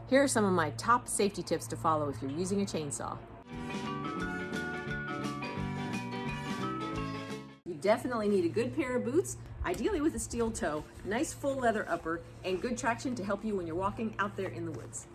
Here are some of my top safety tips to follow if you're using a chainsaw. You definitely need a good pair of boots, ideally with a steel toe, nice full leather upper, and good traction to help you when you're walking out there in the woods.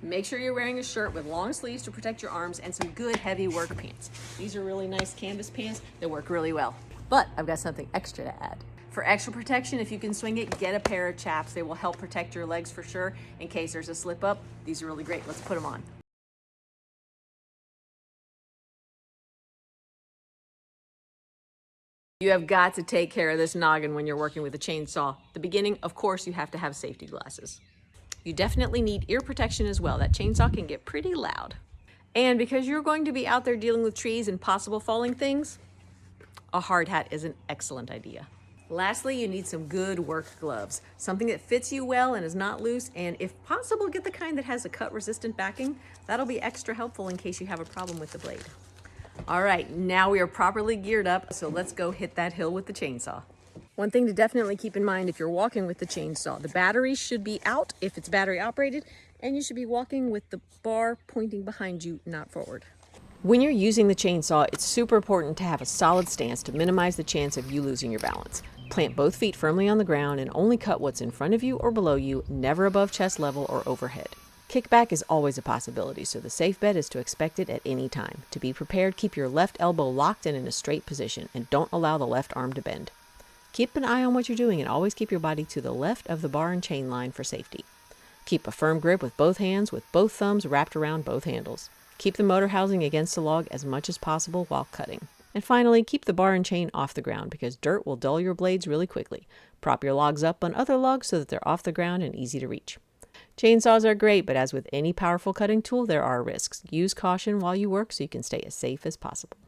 Make sure you're wearing a shirt with long sleeves to protect your arms and some good heavy work pants. These are really nice canvas pants that work really well. But I've got something extra to add. For extra protection, if you can swing it, get a pair of chaps. They will help protect your legs for sure in case there's a slip up. These are really great. Let's put them on. You have got to take care of this noggin when you're working with a chainsaw. The beginning, of course, you have to have safety glasses. You definitely need ear protection as well. That chainsaw can get pretty loud. And because you're going to be out there dealing with trees and possible falling things, a hard hat is an excellent idea. Lastly, you need some good work gloves, something that fits you well and is not loose, and if possible, get the kind that has a cut-resistant backing. That'll be extra helpful in case you have a problem with the blade. All right, now we are properly geared up, so let's go hit that hill with the chainsaw. One thing to definitely keep in mind if you're walking with the chainsaw, the battery should be out if it's battery operated, and you should be walking with the bar pointing behind you, not forward. When you're using the chainsaw, it's super important to have a solid stance to minimize the chance of you losing your balance. Plant both feet firmly on the ground and only cut what's in front of you or below you, never above chest level or overhead. Kickback is always a possibility, so the safe bet is to expect it at any time. To be prepared, keep your left elbow locked and in a straight position, and don't allow the left arm to bend. Keep an eye on what you're doing and always keep your body to the left of the bar and chain line for safety. Keep a firm grip with both hands with both thumbs wrapped around both handles. Keep the motor housing against the log as much as possible while cutting. And finally, keep the bar and chain off the ground because dirt will dull your blades really quickly. Prop your logs up on other logs so that they're off the ground and easy to reach. Chainsaws are great, but as with any powerful cutting tool, there are risks. Use caution while you work so you can stay as safe as possible.